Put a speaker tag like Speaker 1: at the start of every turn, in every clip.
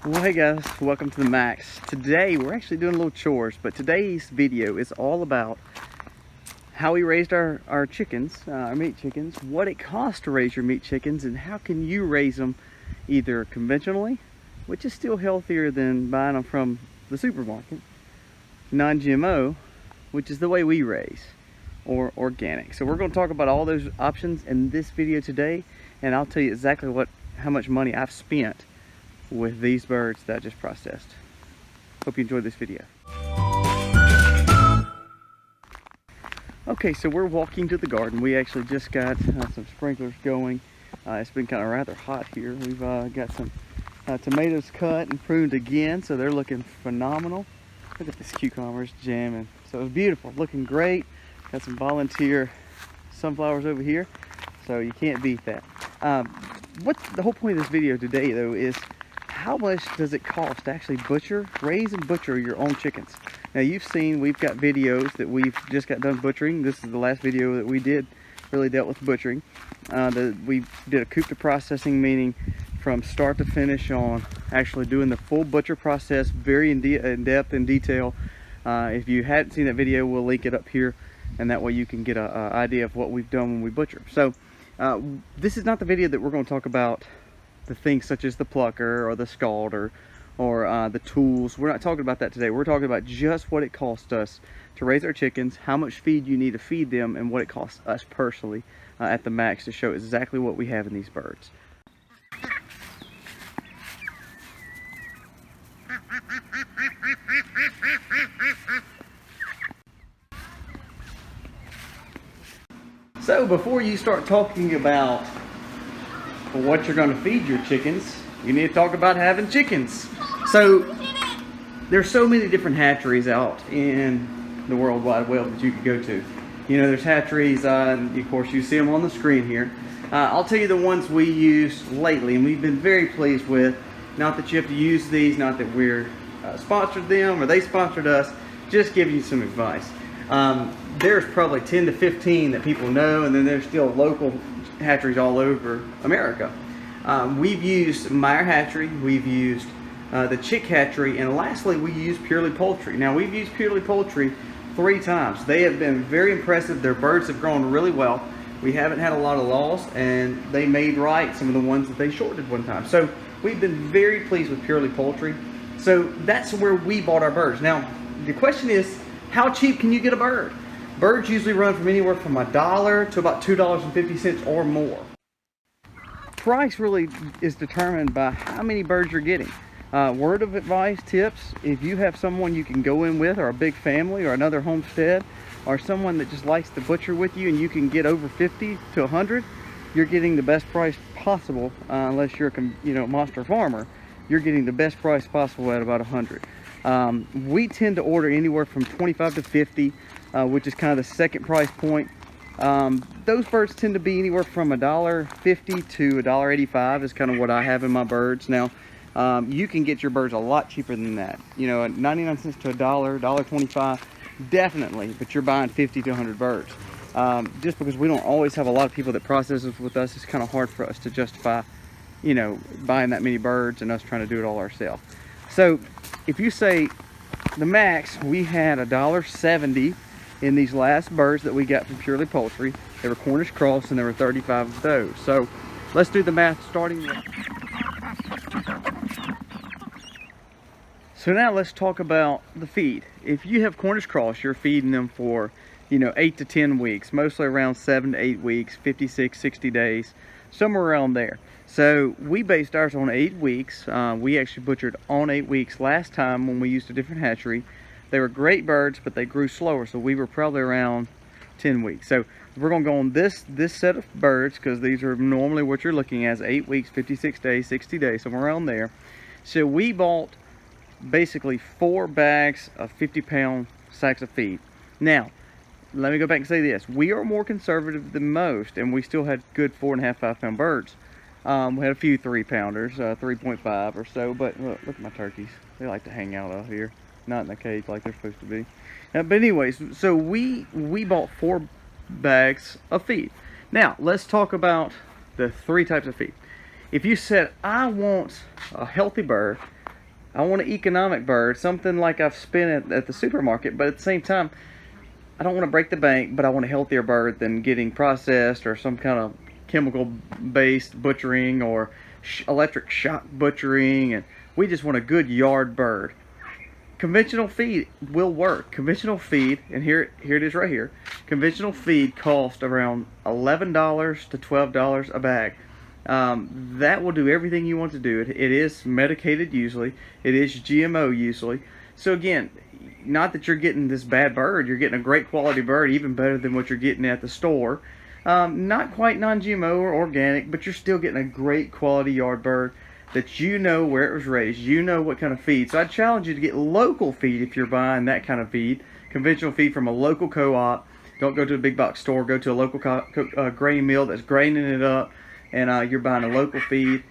Speaker 1: Well, hey guys, welcome to the Max. Today we're actually doing a little chores, but today's video is all about how we raised our chickens, our meat chickens, what it costs to raise your meat chickens, and how can you raise them either conventionally, which is still healthier than buying them from the supermarket, non-GMO, which is the way we raise, or organic. So we're going to talk about all those options in this video today, and I'll tell you exactly how much money I've spent with these birds that I just processed. Hope you enjoyed this video. Okay, so we're walking to the garden. We actually just got some sprinklers going. It's been kind of rather hot here. We've got some tomatoes cut and pruned again, so they're looking phenomenal. Look at this cucumbers jamming. So it's beautiful, looking great. Got some volunteer sunflowers over here, so you can't beat that. What the whole point of this video today, though, is how much does it cost to actually raise and butcher your own chickens? Now you've seen, we've got videos that we've just got done butchering. This is the last video that we did, really dealt with butchering. We did a coop to processing, meaning from start to finish on actually doing the full butcher process, very in depth and detail. If you hadn't seen that video, we'll link it up here, and that way you can get an idea of what we've done when we butcher. So this is not the video that we're going to talk about the things such as the plucker or the scalder or the tools. We're not talking about that today. We're talking about just what it costs us to raise our chickens, how much feed you need to feed them, and what it costs us personally at the Max to show exactly what we have in these birds. So before you start talking about what you're going to feed your chickens, you need to talk about having chickens. So there's so many different hatcheries out in the World Wide Web that you could go to. You know, there's hatcheries, and of course you see them on the screen here. I'll tell you the ones we used lately and we've been very pleased with. Not that you have to use these, not that we're sponsored them or they sponsored us, just giving you some advice. There's probably 10 to 15 that people know, and then there's still local hatcheries all over America. We've used Meyer Hatchery, we've used the Chick Hatchery, and lastly we used Purely Poultry. Now we've used Purely Poultry 3 times. They have been very impressive. Their birds have grown really well. We haven't had a lot of loss, and they made right some of the ones that they shorted one time. So we've been very pleased with Purely Poultry. So that's where we bought our birds. Now the question is, how cheap can you get a bird? Birds usually run from anywhere from $1 to about $2.50 or more. Price really is determined by how many birds you're getting. Word of advice, tips, if you have someone you can go in with, or a big family, or another homestead, or someone that just likes to butcher with you and you can get over 50 to 100, you're getting the best price possible. Unless you're a monster farmer, you're getting the best price possible at about 100. We tend to order anywhere from 25 to 50, which is kind of the second price point. Those birds tend to be anywhere from $1.50 to $1.85 is kind of what I have in my birds. Now, you can get your birds a lot cheaper than that. You know, 99 cents to $1, $1.25, definitely, but you're buying 50 to 100 birds. Just because we don't always have a lot of people that process with us, it's kind of hard for us to justify, you know, buying that many birds and us trying to do it all ourselves. So if you say the Max, we had $1.70 in these last birds that we got from Purely Poultry. They were Cornish cross, and there were 35 of those. So let's do the math starting with. So now let's talk about the feed. If you have Cornish cross, you're feeding them for, 8 to 10 weeks, mostly around 7 to 8 weeks, 56, 60 days, somewhere around there. So we based ours on 8 weeks. We actually butchered on 8 weeks last time when we used a different hatchery. They were great birds, but they grew slower, so we were probably around 10 weeks. So we're going to go on this set of birds, because these are normally what you're looking at, 8 weeks, 56 days, 60 days, somewhere around there. So we bought basically 4 bags of 50-pound sacks of feed. Now, let me go back and say this. We are more conservative than most, and we still had good 4.5, 5-pound birds. We had a few 3-pounders, 3.5 or so, but look at my turkeys. They like to hang out here, not in the cage like they're supposed to be. But anyways, so we bought 4 bags of feed. Now, let's talk about the 3 types of feed. If you said, I want a healthy bird I want an economic bird, something like I've spent at the supermarket, but at the same time, I don't want to break the bank, but I want a healthier bird than getting processed or some kind of chemical-based butchering or electric shock butchering. And we just want a good yard bird. Conventional feed will work. Conventional feed, and here it is right here. Conventional feed costs around $11 to $12 a bag. That will do everything you want to do. It is medicated usually. It is GMO usually. So again, not that you're getting this bad bird. You're getting a great quality bird, even better than what you're getting at the store. Not quite non-GMO or organic, but you're still getting a great quality yard bird that you know where it was raised, you know what kind of feed. So I challenge you to get local feed if you're buying that kind of feed, conventional feed from a local co-op. Don't go to a big box store, go to a local grain mill that's graining it up, and you're buying a local feed.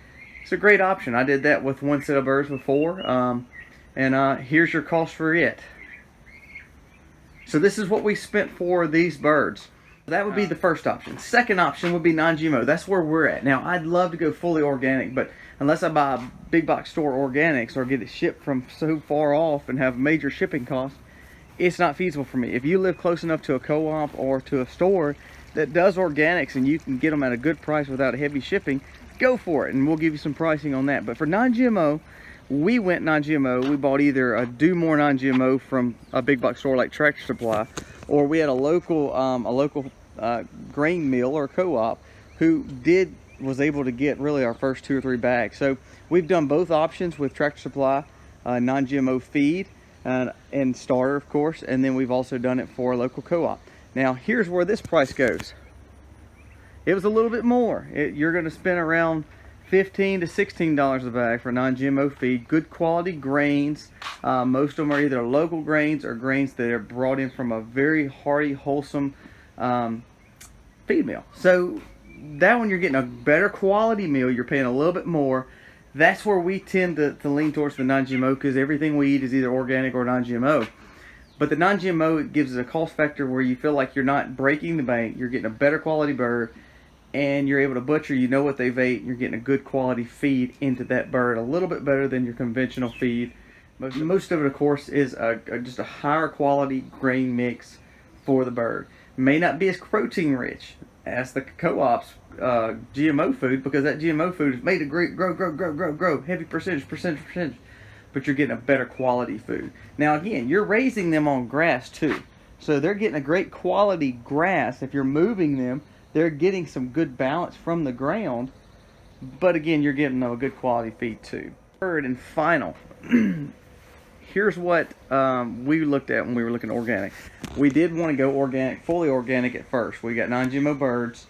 Speaker 1: It's a great option. I did that with one set of birds before, and here's your cost for it. So this is what we spent for these birds. That would be the first option. Second option would be non-GMO. That's where we're at. Now, I'd love to go fully organic, but unless I buy a big box store organics or get it shipped from so far off and have major shipping costs, it's not feasible for me. If you live close enough to a co-op or to a store that does organics and you can get them at a good price without heavy shipping, go for it, and we'll give you some pricing on that. But for non-GMO, we went non-GMO. We bought either a Do More non-GMO from a big box store like Tractor Supply, or we had a local grain mill or co-op who was able to get really our first 2 or 3 bags. So we've done both options with Tractor Supply, non-GMO feed and starter, of course, and then we've also done it for a local co-op. Now here's where this price goes. It was a little bit more. You're going to spend around $15 to $16 a bag for non-GMO feed. Good quality grains. Most of them are either local grains or grains that are brought in from a very hearty, wholesome feed mill. So that one, you're getting a better quality meal. You're paying a little bit more. That's where we tend to lean towards the non-GMO, because everything we eat is either organic or non-GMO. But the non-GMO, it gives us a cost factor where you feel like you're not breaking the bank. You're getting a better quality bird, and you're able to butcher, you know what they've ate, and you're getting a good quality feed into that bird, a little bit better than your conventional feed. Most of it, of course, is just a higher quality grain mix for the bird. May not be as protein rich as the co-op's GMO food, because that GMO food is made to grow, heavy percentage, but you're getting a better quality food. Now again, you're raising them on grass too, so they're getting a great quality grass. If you're moving them, they're getting some good balance from the ground, but again, you're getting a good quality feed too. Third and final, here's what we looked at when we were looking at organic. We did want to go organic, fully organic at first. We got non-GMO birds,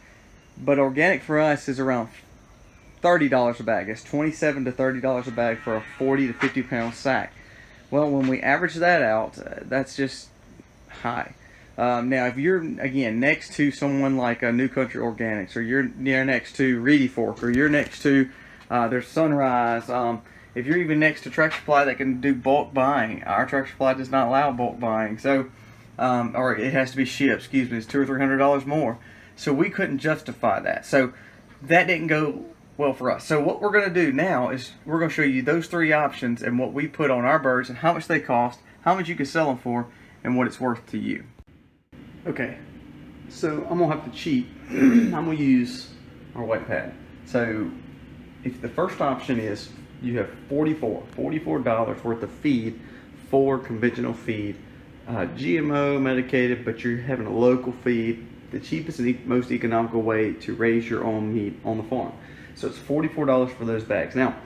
Speaker 1: but organic for us is around $30 a bag. It's $27 to $30 a bag for a 40 to 50 pound sack. Well, when we average that out, that's just high. Now, if you're, again, next to someone like New Country Organics, or you're next to Reedy Fork, or you're next to there's Sunrise, if you're even next to Tractor Supply that can do bulk buying, our Tractor Supply does not allow bulk buying, so or it has to be shipped. Excuse me, it's $200 or $300 more. So we couldn't justify that. So that didn't go well for us. So what we're going to do now is we're going to show you those 3 options and what we put on our birds and how much they cost, how much you can sell them for, and what it's worth to you. Okay, so I'm gonna have to cheat. I'm gonna use our white pad. So if the first option is you have $44 worth of feed for conventional feed, GMO medicated, but you're having a local feed, the cheapest and most economical way to raise your own meat on the farm. So it's $44 for those bags. Now,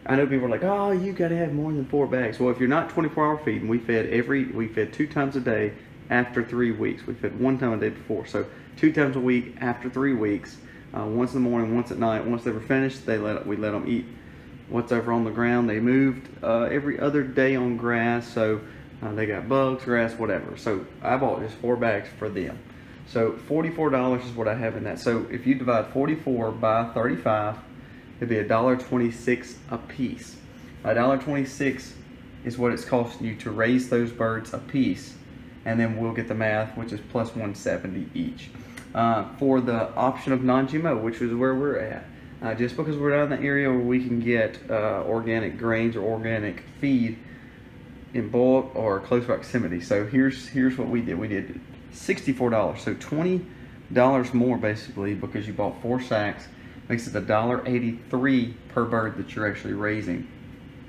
Speaker 1: I know people are like, oh, you gotta have more than 4 bags. Well, if you're not 24-hour feeding, we fed 2 times a day after 3 weeks. We fed 1 time a day before, so 2 times a week after 3 weeks, once in the morning, once at night. Once they were finished, we let them eat what's over on the ground. They moved every other day on grass, so they got bugs, grass, whatever. So I bought just 4 bags for them. So $44 is what I have in that. So if you divide 44 by 35, it'd be $1.26 a piece. $1.26 is what it's costing you to raise those birds a piece, and then we'll get the math, which is plus $170 each. For the option of non-GMO, which is where we're at, just because we're not in the area where we can get organic grains or organic feed in bulk or close proximity. So here's what we did. We did $64, so $20 more basically, because you bought 4 sacks. Makes it $1.83 per bird that you're actually raising.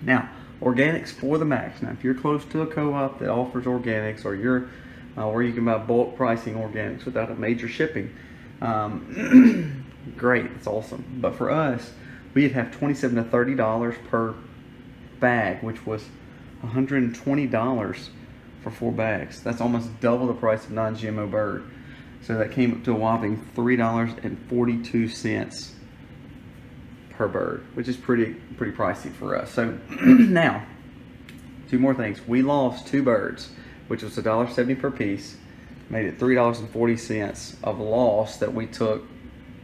Speaker 1: Now, organics for the max. Now, if you're close to a co-op that offers organics, or you're where you can buy bulk pricing organics without a major shipping, great, it's awesome. But for us, we'd have $27 to $30 per bag, which was $120 for 4 bags. That's almost double the price of non-GMO bird. So that came up to a whopping $3.42 per bird, which is pretty pricey for us. So now, 2 more things. We lost 2 birds, which was $1.70 per piece. Made it $3.40 of loss that we took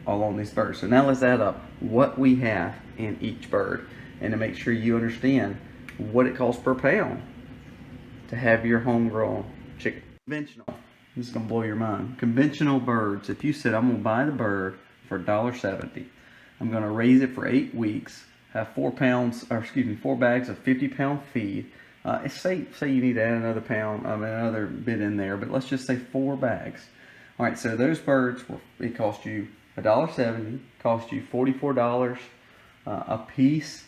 Speaker 1: all on these birds. So now let's add up what we have in each bird, and to make sure you understand what it costs per pound to have your homegrown chicken. Conventional, this is gonna blow your mind. Conventional birds, if you said I'm gonna buy the bird for $1.70, I'm gonna raise it for 8 weeks, have 4 bags of 50-pound feed. Say you need to add another pound, another bit in there, but let's just say 4 bags. All right, so those birds, it cost you $1.70, cost you $44 a piece.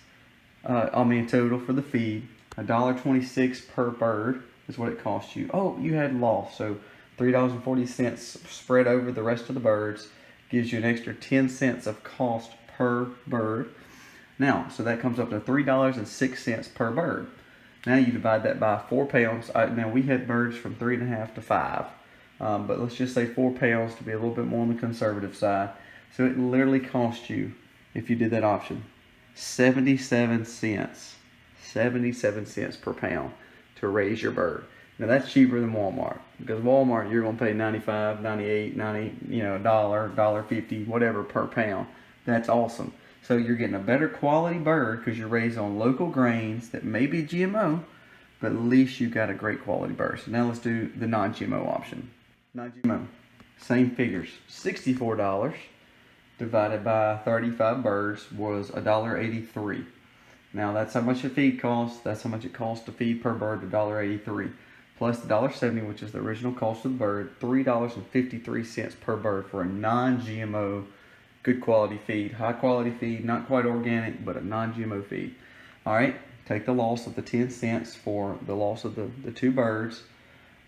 Speaker 1: Total for the feed, $1.26 per bird is what it cost you. Oh, you had loss, so $3.40 spread over the rest of the birds gives you an extra 10 cents of cost per bird. Now, so that comes up to $3.06 per bird. Now you divide that by 4 pounds. Now we had birds from 3.5 to 5, but let's just say 4 pounds to be a little bit more on the conservative side. So it literally cost you, if you did that option, 77 cents per pound to raise your bird. Now that's cheaper than Walmart, because Walmart you're going to pay 95, 98, 90, $1.50, whatever per pound. That's awesome. So you're getting a better quality bird because you're raised on local grains that may be GMO, but at least you got a great quality bird. So now let's do the non-GMO option. Non-GMO, same figures, $64 divided by 35 birds was $1.83. Now that's how much the feed costs. That's how much it costs to feed per bird, $1.83. Plus the $1.70, which is the original cost of the bird, $3.53 per bird for a non-GMO, good quality feed. High quality feed, not quite organic, but a non-GMO feed. All right, take the loss of the 10 cents for the loss of the 2 birds,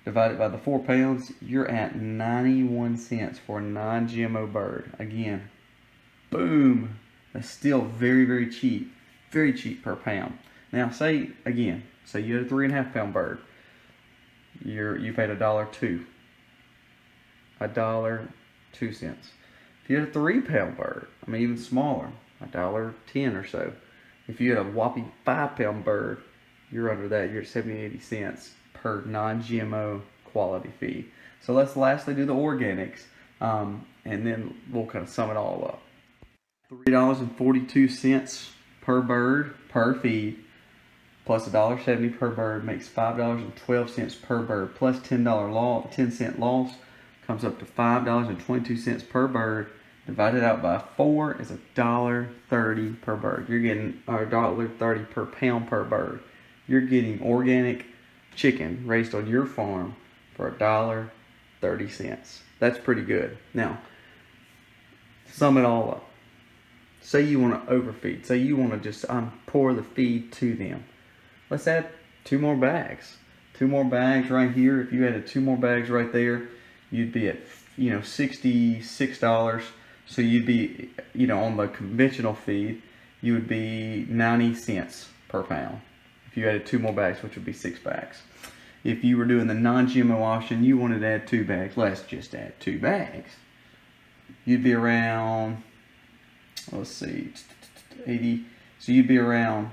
Speaker 1: divided by the 4 pounds, you're at 91 cents for a non-GMO bird. Again, boom, that's still very cheap per pound. Now say you had a 3.5 pound bird, you paid $1.02. $1.02. If you had a 3 pound bird, even smaller, $1.10 or so. If you had a whopping 5 pound bird, you're under that, you're at 70, 80 cents per non-GMO quality feed. So let's lastly do the organics, and then we'll kind of sum it all up. $3.42 per bird per feed, plus $1.70 per bird makes $5.12 per bird, plus $10 10 cent loss comes up to $5.22 per bird. Divided out by 4 is $1.30 per bird. You're getting $1.30 per pound per bird. You're getting organic chicken raised on your farm for $1.30. That's pretty good. Now, sum it all up. Say you want to overfeed. Say you want to just pour the feed to them. Let's add 2 more bags. 2 more bags right here. If you added 2 more bags right there, you'd be at $66. So you'd be, on the conventional feed, you would be 90 cents per pound. If you added 2 more bags, which would be 6 bags. If you were doing the non-GMO option, you wanted to add 2 bags. Let's just add 2 bags. You'd be around, let's see, 80. So you'd be around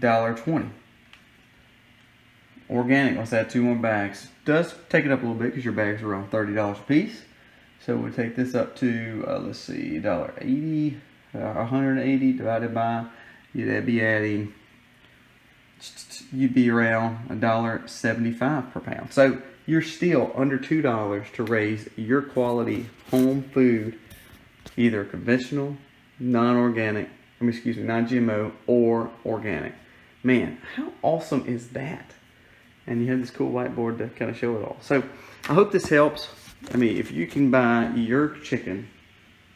Speaker 1: $1.20. Organic, let's add 2 more bags. Does take it up a little bit because your bags are around $30 a piece. So we'll take this up to, let's see, $1.80, 180 divided by, you'd be adding, you'd be around $1.75 per pound. So you're still under $2 to raise your quality home food either conventional, non-organic, non-GMO, or organic. Man, how awesome is that? And you have this cool whiteboard to kind of show it all. So I hope this helps. I mean, if you can buy your chicken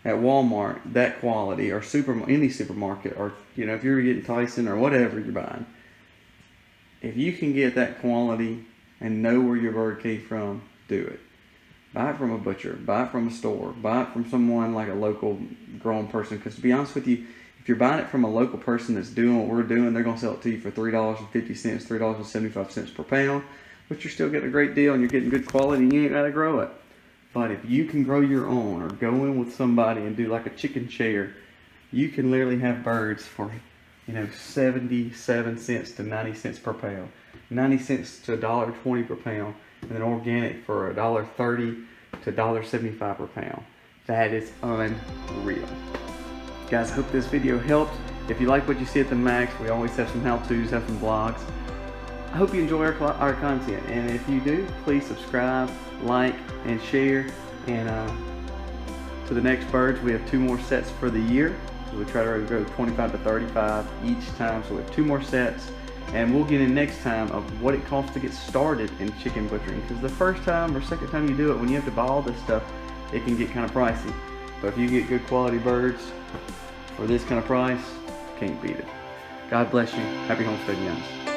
Speaker 1: at Walmart, that quality, or any supermarket, or if you're getting Tyson or whatever you're buying, if you can get that quality and know where your bird came from, do it. Buy it from a butcher, buy it from a store, buy it from someone like a local grown person. Because to be honest with you, if you're buying it from a local person that's doing what we're doing, they're going to sell it to you for $3.50, $3.75 per pound, but you're still getting a great deal and you're getting good quality and you ain't got to grow it. But if you can grow your own or go in with somebody and do like a chicken share, you can literally have birds for 77 cents to 90 cents per pound, 90 cents to $1.20 per pound, and then organic for $1.30 to $1.75 per pound. That is unreal. Guys, I hope this video helped. If you like what you see at the Max, we always have some how-tos, have some vlogs. I hope you enjoy our content, and if you do, please subscribe, like, and share. And to the next birds, we have 2 more sets for the year. So we try to go 25 to 35 each time, so we have 2 more sets. And we'll get in next time of what it costs to get started in chicken butchering. Because the first time or second time you do it, when you have to buy all this stuff, it can get kind of pricey. But if you get good quality birds for this kind of price, can't beat it. God bless you. Happy homesteading, guys.